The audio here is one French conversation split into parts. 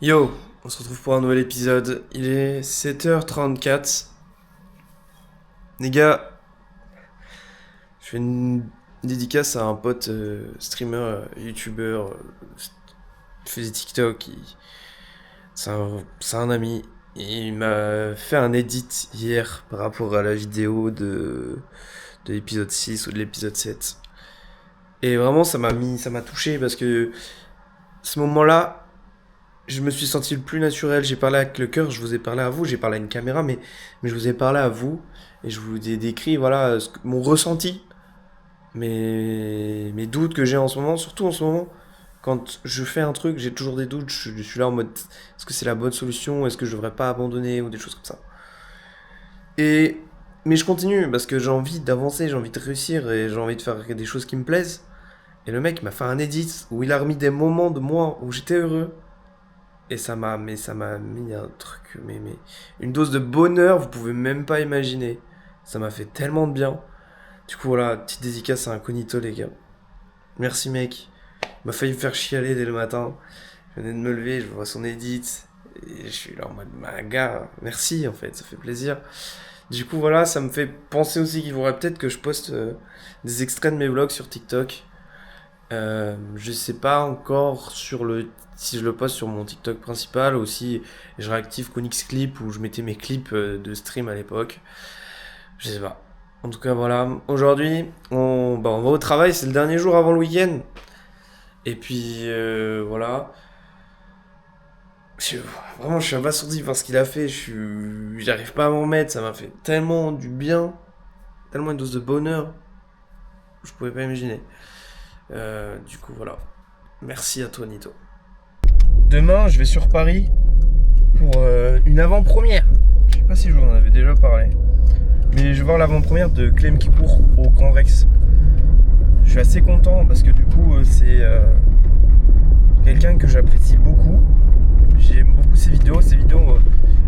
Yo, on se retrouve pour un nouvel épisode. Il est 7h34. Les gars, je fais une dédicace à un pote streamer, youtubeur, faisait TikTok. C'est un ami. Il m'a fait un edit hier par rapport à la vidéo de l'épisode 6 ou de l'épisode 7. Et vraiment, ça m'a touché parce que ce moment-là, je me suis senti le plus naturel. J'ai parlé avec le cœur, je vous ai parlé à vous, j'ai parlé à une caméra, mais je vous ai parlé à vous et je vous ai décrit voilà mon ressenti, mes doutes que j'ai en ce moment, surtout en ce moment. Quand je fais un truc, j'ai toujours des doutes. Je suis là en mode est-ce que c'est la bonne solution? Est-ce que je devrais pas abandonner ou des choses comme ça? Et mais je continue parce que j'ai envie d'avancer, j'ai envie de réussir et j'ai envie de faire des choses qui me plaisent. Et le mec m'a fait un edit où il a remis des moments de moi où j'étais heureux. Et ça m'a mis un truc, une dose de bonheur, vous pouvez même pas imaginer. Ça m'a fait tellement de bien. Du coup, voilà, petite dédicace à Incognito, les gars. Merci, mec. Il m'a failli me faire chialer dès le matin. Je venais de me lever, je vois son edit. Et je suis là en mode, bah, gars, merci, en fait, ça fait plaisir. Du coup, voilà, ça me fait penser aussi qu'il faudrait peut-être que je poste des extraits de mes vlogs sur TikTok. Je sais pas encore si je le poste sur mon TikTok principal ou si je réactive Konix Clip où je mettais mes clips de stream à l'époque. Je sais pas. En tout cas, voilà. Aujourd'hui, on va au travail. C'est le dernier jour avant le week-end. Et puis, voilà. Je, Vraiment, je suis abasourdi par ce qu'il a fait. J'arrive pas à m'en remettre. Ça m'a fait tellement du bien. Tellement une dose de bonheur. Je pouvais pas imaginer. Du coup, voilà. Merci à toi, Nito. Demain, je vais sur Paris pour une avant-première. Je sais pas si je vous en avais déjà parlé. Mais je vais voir l'avant-première de Clem qui court au Grand Rex. Je suis assez content parce que du coup, c'est quelqu'un que j'apprécie beaucoup. J'aime beaucoup ses vidéos.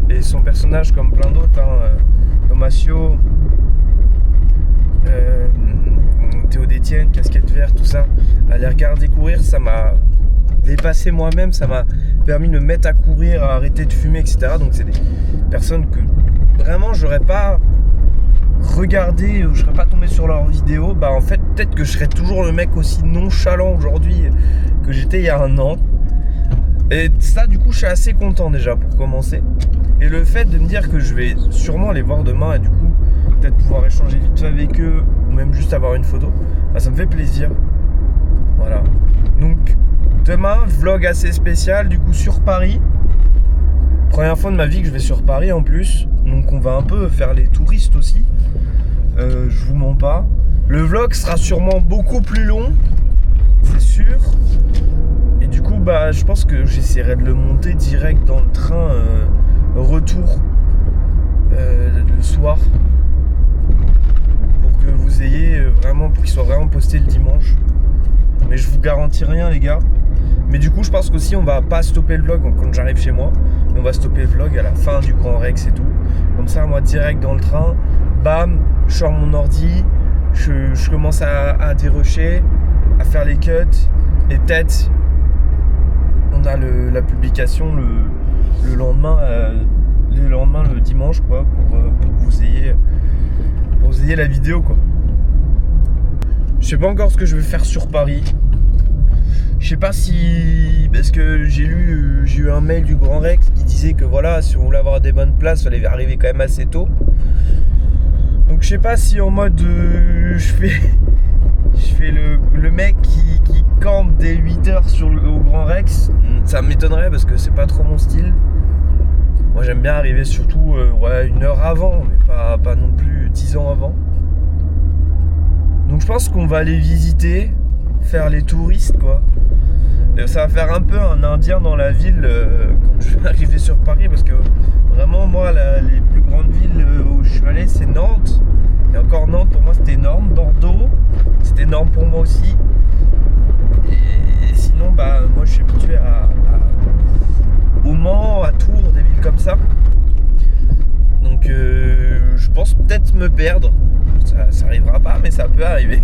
Et son personnage, comme plein d'autres, Tomasio, Théo Détienne, Casquette Verte, tout ça. À les regarder courir, ça m'a dépassé moi-même, ça m'a permis de me mettre à courir, à arrêter de fumer, etc. Donc c'est des personnes que vraiment j'aurais pas regardé ou je serais pas tombé sur leurs vidéos. Bah en fait peut-être que je serais toujours le mec aussi nonchalant aujourd'hui que j'étais il y a un an. Et ça du coup je suis assez content déjà pour commencer. Et le fait de me dire que je vais sûrement les voir demain et du coup peut-être pouvoir échanger vite fait avec eux ou même juste avoir une photo, bah ça me fait plaisir. Voilà. Donc demain, vlog assez spécial, du coup sur Paris. Première fois de ma vie que je vais sur Paris en plus. Donc on va un peu faire les touristes aussi. Je vous mens pas. Le vlog sera sûrement beaucoup plus long, c'est sûr. Et du coup, bah je pense que j'essaierai de le monter direct dans le train retour le soir. Pour que vous ayez vraiment, pour qu'il soit vraiment posté le dimanche. Mais je vous garantis rien les gars. Mais du coup je pense qu'aussi on va pas stopper le vlog quand j'arrive chez moi. Mais on va stopper le vlog à la fin du Grand Rex et tout. Comme ça moi direct dans le train, bam, je sors mon ordi, je commence à dérusher, à faire les cuts. Et peut-être on a la publication le lendemain, le dimanche quoi, pour que vous ayez la vidéo quoi. Je sais pas encore ce que je vais faire sur Paris. Je sais pas si... Parce que j'ai eu un mail du Grand Rex qui disait que voilà, si on voulait avoir des bonnes places, il fallait arriver quand même assez tôt. Donc je sais pas si en mode... je fais le mec qui campe dès 8h au Grand Rex. Ça m'étonnerait parce que c'est pas trop mon style. Moi j'aime bien arriver surtout une heure avant, mais pas non plus 10 ans avant. Donc je pense qu'on va aller visiter, faire les touristes quoi. Et ça va faire un peu un indien dans la ville quand je vais arriver sur Paris parce que vraiment moi les plus grandes villes où je suis allé c'est Nantes. Et encore Nantes pour moi c'était énorme, Bordeaux c'était énorme pour moi aussi. Et sinon bah moi je suis habitué au Mans, à Tours, des villes comme ça. Donc je pense peut-être me perdre. Ça arrivera pas mais ça peut arriver.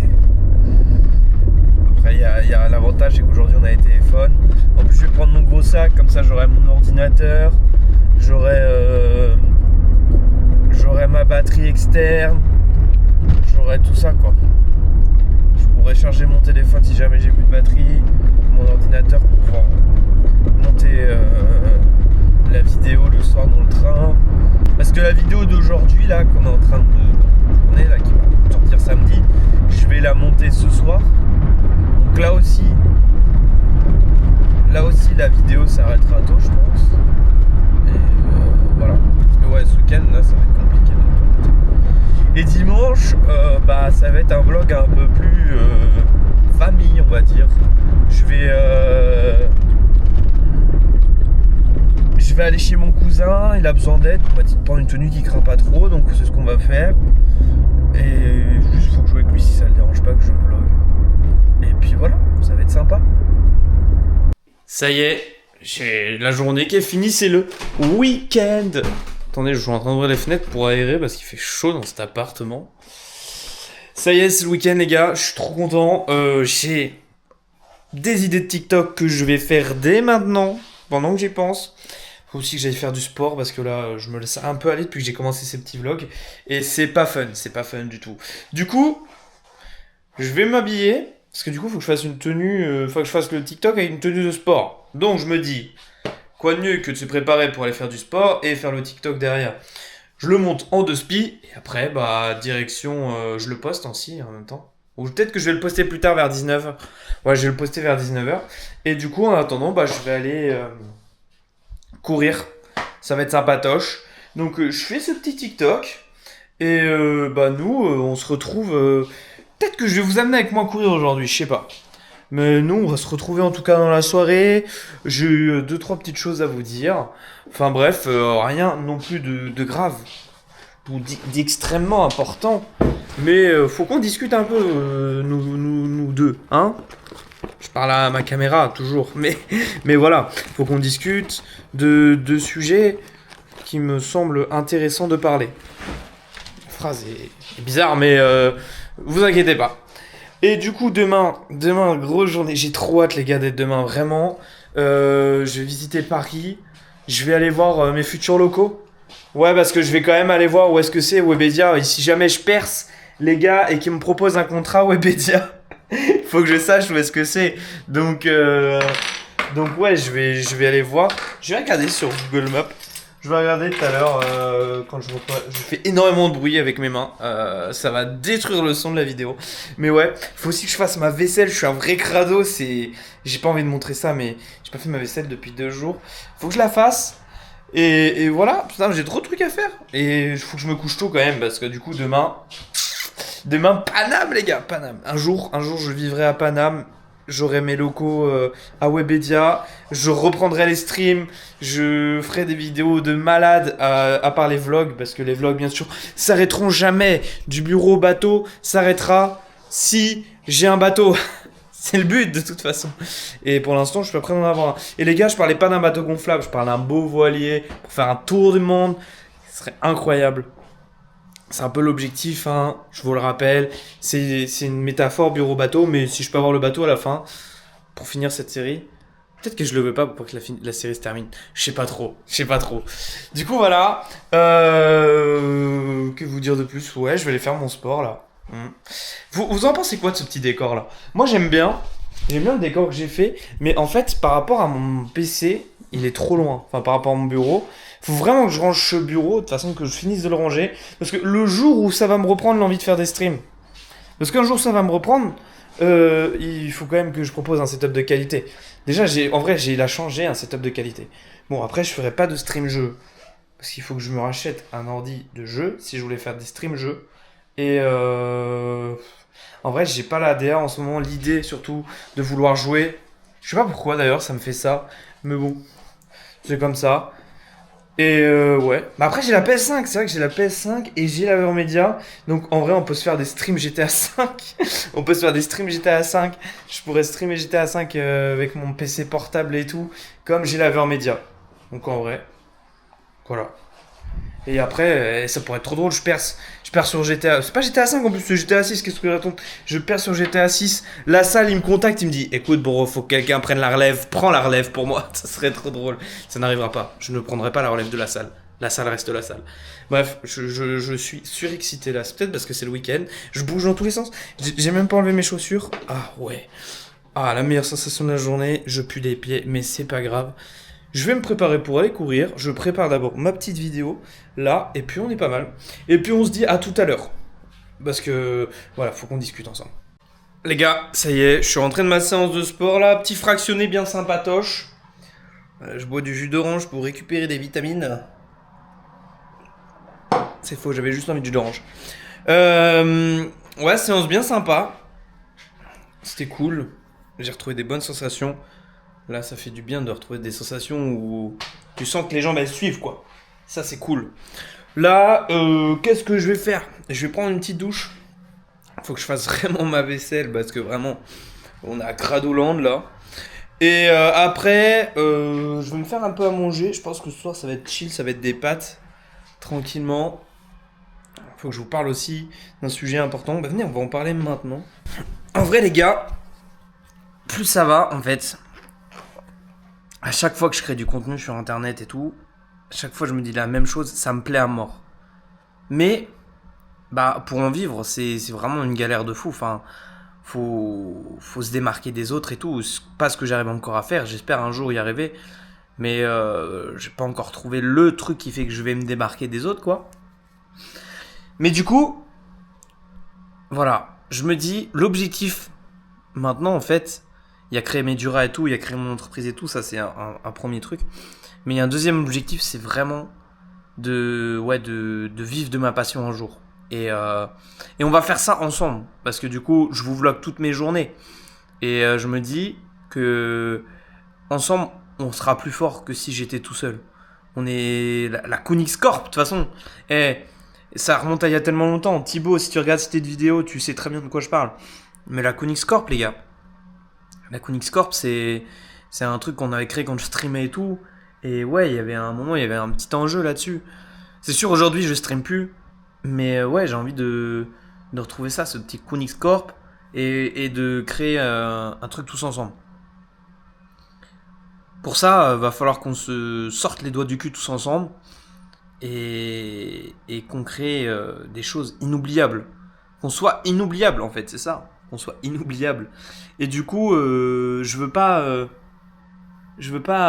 Enfin, il y a l'avantage, c'est qu'aujourd'hui on a les téléphones. En plus, je vais prendre mon gros sac, comme ça j'aurai mon ordinateur, j'aurai ma batterie externe, j'aurai tout ça quoi. Je pourrais charger mon téléphone si jamais j'ai plus de batterie, mon ordinateur pour pouvoir monter la vidéo le soir dans le train. Parce que la vidéo d'aujourd'hui là qu'on est en train de tourner là, qui va sortir samedi, je vais la monter ce soir. Donc là aussi la vidéo s'arrêtera tôt je pense. Et voilà. Parce que ouais, ce week-end là ça va être compliqué. Et dimanche, ça va être un vlog un peu plus famille on va dire. Je vais aller chez mon cousin, il a besoin d'aide, il m'a dit de prendre une tenue qui craint pas trop, donc c'est ce qu'on va faire. Et juste faut que je joue avec lui si ça le dérange pas que je vlog. Et puis voilà, ça va être sympa. Ça y est, j'ai la journée qui est finie, c'est le week-end. Attendez, je suis en train d'ouvrir les fenêtres pour aérer parce qu'il fait chaud dans cet appartement. Ça y est, c'est le week-end les gars, je suis trop content. J'ai des idées de TikTok que je vais faire dès maintenant, pendant que j'y pense. Faut aussi que j'aille faire du sport parce que là je me laisse un peu aller depuis que j'ai commencé ces petits vlogs et c'est pas fun du tout. Du coup, je vais m'habiller parce que du coup faut que je fasse une tenue, faut que je fasse le TikTok avec une tenue de sport. Donc je me dis, quoi de mieux que de se préparer pour aller faire du sport et faire le TikTok derrière. Je le monte en 2 spi et après direction, je le poste aussi en même temps. Ou peut-être que je vais le poster plus tard vers 19h. Ouais, je vais le poster vers 19h. Et du coup en attendant, je vais aller courir, ça va être sympatoche. Donc je fais ce petit TikTok et nous on se retrouve. Peut-être que je vais vous amener avec moi courir aujourd'hui, je sais pas. Mais nous on va se retrouver en tout cas dans la soirée. J'ai eu 2-3 petites choses à vous dire. Enfin bref, rien non plus de grave ou d'extrêmement important. Mais faut qu'on discute un peu nous deux, hein. Je parle à ma caméra, toujours. Mais voilà, faut qu'on discute de sujets qui me semblent intéressants de parler. La phrase est bizarre, mais vous inquiétez pas. Et du coup, demain, grosse journée. J'ai trop hâte, les gars, d'être demain, vraiment. Je vais visiter Paris. Je vais aller voir mes futurs locaux. Ouais, parce que je vais quand même aller voir où est-ce que c'est, Webedia. Et si jamais je perce, les gars, et qu'ils me proposent un contrat Webedia... Faut que je sache où est-ce que c'est. Donc ouais, je vais aller voir. Je vais regarder sur Google Maps. Je vais regarder tout à l'heure quand je fais énormément de bruit avec mes mains. Ça va détruire le son de la vidéo. Mais ouais, faut aussi que je fasse ma vaisselle. Je suis un vrai crado. J'ai pas envie de montrer ça, mais j'ai pas fait ma vaisselle depuis 2 jours. Faut que je la fasse. Et voilà. Putain, j'ai trop de trucs à faire. Et il faut que je me couche tôt quand même parce que du coup demain, Paname, les gars, Paname. Un jour, je vivrai à Paname. J'aurai mes locaux à Webedia. Je reprendrai les streams. Je ferai des vidéos de malade à part les vlogs. Parce que les vlogs, bien sûr, s'arrêteront jamais. Du bureau au bateau s'arrêtera si j'ai un bateau. C'est le but, de toute façon. Et pour l'instant, je suis pas prêt d'en avoir un. Et les gars, je parlais pas d'un bateau gonflable. Je parle d'un beau voilier pour faire un tour du monde. Ce serait incroyable. C'est un peu l'objectif, hein, je vous le rappelle. C'est une métaphore bureau-bateau, mais si je peux avoir le bateau à la fin, pour finir cette série, peut-être que je le veux pas pour que la série se termine. Je sais pas trop. Du coup, voilà. Que vous dire de plus? Ouais, je vais aller faire mon sport, là. Vous en pensez quoi de ce petit décor-là? Moi, j'aime bien. J'aime bien le décor que j'ai fait, mais en fait, par rapport à mon PC, il est trop loin. Enfin, par rapport à mon bureau. Faut vraiment que je range ce bureau, de façon que je finisse de le ranger. Parce que le jour où ça va me reprendre l'envie de faire des streams, parce qu'un jour ça va me reprendre, il faut quand même que je propose un setup de qualité. Déjà, en vrai, j'ai la chance, j'ai un setup de qualité. Bon, après, je ferai pas de stream jeu. Parce qu'il faut que je me rachète un ordi de jeu, si je voulais faire des streams jeux. Et en vrai, j'ai pas la DA en ce moment, l'idée surtout de vouloir jouer. Je sais pas pourquoi d'ailleurs, ça me fait ça. Mais bon, c'est comme ça. Et ouais. Bah après j'ai la PS5, c'est vrai que j'ai la PS5 et j'ai la Vermedia. Donc en vrai on peut se faire des streams GTA 5. On peut se faire des streams GTA 5. Je pourrais streamer GTA 5 avec mon PC portable et tout. Comme j'ai la Vermedia. Donc en vrai. Voilà. Et après, ça pourrait être trop drôle, je perds sur GTA. C'est pas GTA 5 en plus, c'est GTA 6, qu'est-ce que je raconte? Je perds sur GTA 6, la salle, il me contacte, il me dit écoute, bro, faut que quelqu'un prenne la relève, prends la relève pour moi, ça serait trop drôle. Ça n'arrivera pas, je ne prendrai pas la relève de la salle. La salle reste la salle. Bref, je suis surexcité là, c'est peut-être parce que c'est le week-end, je bouge dans tous les sens. J'ai même pas enlevé mes chaussures. Ah ouais. Ah, la meilleure sensation de la journée, je pue des pieds, mais c'est pas grave. Je vais me préparer pour aller courir. Je prépare d'abord ma petite vidéo, là, et puis on est pas mal. Et puis on se dit à tout à l'heure. Parce que, voilà, faut qu'on discute ensemble. Les gars, ça y est, je suis rentré de ma séance de sport, là. Petit fractionné bien sympatoche. Je bois du jus d'orange pour récupérer des vitamines. C'est faux, j'avais juste envie de jus d'orange. Ouais, séance bien sympa. C'était cool. J'ai retrouvé des bonnes sensations. Là, ça fait du bien de retrouver des sensations où tu sens que les jambes, elles suivent, quoi. Ça, c'est cool. Là, qu'est-ce que je vais faire? Je vais prendre une petite douche. Faut que je fasse vraiment ma vaisselle parce que vraiment, on est à Cradoland, là. Et après, je vais me faire un peu à manger. Je pense que ce soir, ça va être chill, ça va être des pâtes. Tranquillement. Faut que je vous parle aussi d'un sujet important. Bah venez, on va en parler maintenant. En vrai, les gars, plus ça va, en fait... À chaque fois que je crée du contenu sur internet et tout, à chaque fois je me dis la même chose, ça me plaît à mort. Mais, bah, pour en vivre, c'est vraiment une galère de fou. Enfin, faut se démarquer des autres et tout. C'est pas ce que j'arrive encore à faire, j'espère un jour y arriver. Mais j'ai pas encore trouvé le truc qui fait que je vais me démarquer des autres, quoi. Mais du coup, voilà, je me dis, l'objectif, maintenant en fait... Il y a créé Medura et tout, il y a créé mon entreprise et tout, ça c'est un premier truc. Mais il y a un deuxième objectif, c'est vraiment de vivre de ma passion un jour. Et on va faire ça ensemble, parce que du coup, je vous vlog toutes mes journées. Et je me dis que ensemble, on sera plus fort que si j'étais tout seul. On est la Koenigs Corp, de toute façon. Et ça remonte à il y a tellement longtemps. Thibaut, si tu regardes cette vidéo, tu sais très bien de quoi je parle. Mais la Koenigs Corp, les gars. La Koenigs Corp, c'est un truc qu'on avait créé quand je streamais et tout. Et ouais, il y avait un moment, il y avait un petit enjeu là-dessus. C'est sûr, aujourd'hui, je stream plus. Mais ouais, j'ai envie de retrouver ça, ce petit Koenigs Corp. Et de créer un truc tous ensemble. Pour ça, va falloir qu'on se sorte les doigts du cul tous ensemble. Et qu'on crée des choses inoubliables. Qu'on soit inoubliable, en fait, c'est ça. Qu'on soit inoubliable. Et du coup, je veux pas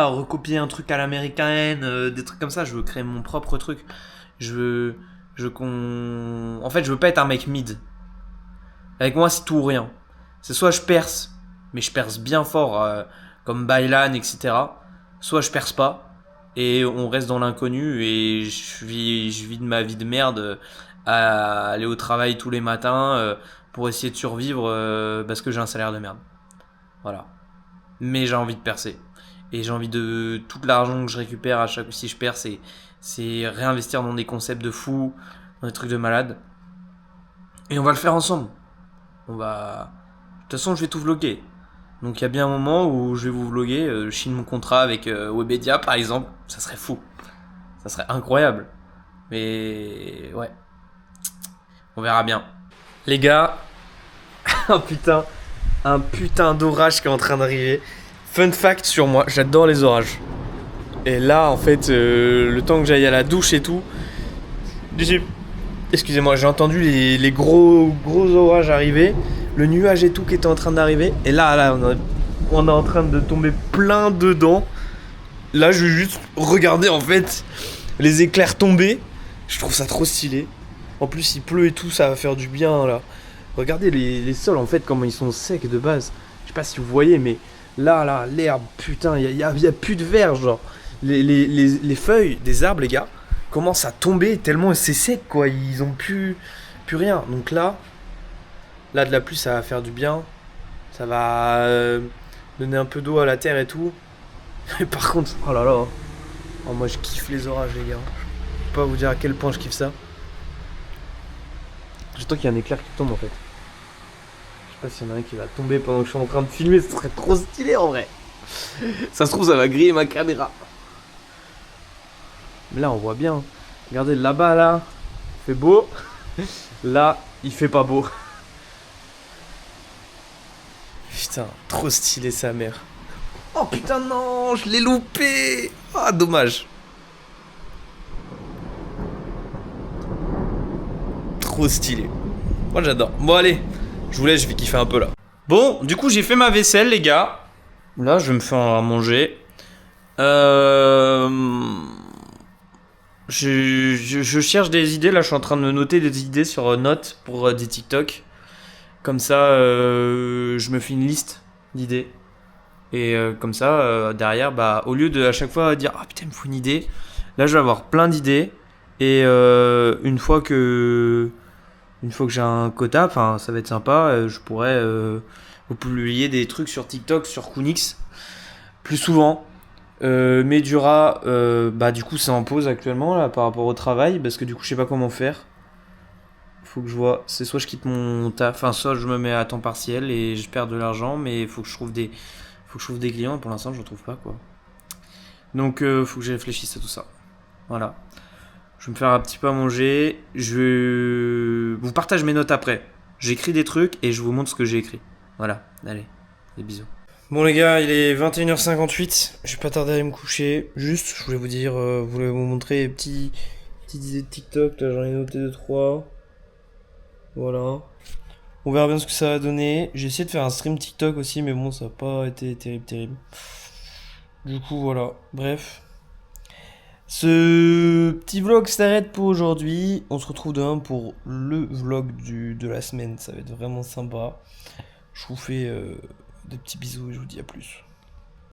recopier un truc à l'américaine, des trucs comme ça. Je veux créer mon propre truc. En fait, je veux pas être un mec mid. Avec moi, c'est tout ou rien. C'est soit je perce, mais je perce bien fort, comme Bailan, etc. Soit je perce pas, et on reste dans l'inconnu, et je vis de ma vie de merde à aller au travail tous les matins pour essayer de survivre parce que j'ai un salaire de merde. Voilà. Mais j'ai envie de percer. Et j'ai envie de... Tout l'argent que je récupère à chaque fois si je perce, c'est réinvestir dans des concepts de fou, dans des trucs de malade. Et on va le faire ensemble. De toute façon, je vais tout vlogger. Donc il y a bien un moment où je vais vous vlogger. Je signe mon contrat avec Webedia, par exemple. Ça serait fou. Ça serait incroyable. Mais... ouais. On verra bien. Les gars... un putain d'orage qui est en train d'arriver. Fun fact sur moi, j'adore les orages. Et là, en fait, le temps que j'aille à la douche et tout, excusez-moi, j'ai entendu les gros orages arriver, le nuage et tout qui était en train d'arriver. Et là, on est en train de tomber plein dedans. Là, je vais juste regarder en fait les éclairs tomber. Je trouve ça trop stylé. En plus, il pleut et tout, ça va faire du bien là. Regardez les sols en fait, comment ils sont secs de base. Je sais pas si vous voyez, mais là, l'herbe, putain, il y a plus de verre, genre. Les feuilles des arbres, les gars, commencent à tomber tellement c'est sec, quoi. Ils ont plus rien. Donc là, de la pluie, ça va faire du bien. Ça va donner un peu d'eau à la terre et tout. Mais par contre, oh là là. Oh, moi, je kiffe les orages, les gars. Je peux pas vous dire à quel point je kiffe ça. J'attends qu'il y ait un éclair qui tombe en fait. Je sais pas s'il y en a un qui va tomber pendant que je suis en train de filmer, ce serait trop stylé en vrai. Ça se trouve, ça va griller ma caméra. Mais là, on voit bien. Regardez là-bas là, il fait beau. Là, il fait pas beau. Putain, trop stylé sa mère. Oh putain non, je l'ai loupé. Ah dommage. Trop stylé. Moi j'adore. Bon allez, je vous laisse, je vais kiffer un peu là. Bon, du coup, j'ai fait ma vaisselle, les gars. Là, je vais me faire à manger. Je cherche des idées. Là, je suis en train de me noter des idées sur Notes pour des TikTok. Comme ça, je me fais une liste d'idées. Et comme ça, derrière, bah, au lieu de à chaque fois dire ah putain, il me faut une idée, là, je vais avoir plein d'idées. Et une fois que j'ai un quota, enfin, ça va être sympa. Je pourrais vous publier des trucs sur TikTok, sur Kunix, plus souvent. Medura, bah du coup c'est en pause actuellement là par rapport au travail parce que du coup je sais pas comment faire. Faut que je vois, c'est soit je quitte mon taf, enfin soit je me mets à temps partiel et je perds de l'argent, mais faut que je trouve des clients et pour l'instant je ne trouve pas quoi. Donc faut que je réfléchisse à tout ça. Voilà. Je vais me faire un petit peu à manger. Je vous partage mes notes après. J'écris des trucs et je vous montre ce que j'ai écrit. Voilà. Allez, des bisous. Bon les gars, il est 21h58, je vais pas tarder à aller me coucher. Juste, je voulais vous dire, voulais vous montrer les petites idées de TikTok, là j'en ai noté 2-3. Voilà. On verra bien ce que ça va donner. J'ai essayé de faire un stream TikTok aussi, mais bon, ça n'a pas été terrible. Du coup, voilà. Bref. Ce petit vlog s'arrête pour aujourd'hui. On se retrouve demain pour le vlog de la semaine. Ça va être vraiment sympa. Je vous fais des petits bisous et je vous dis à plus.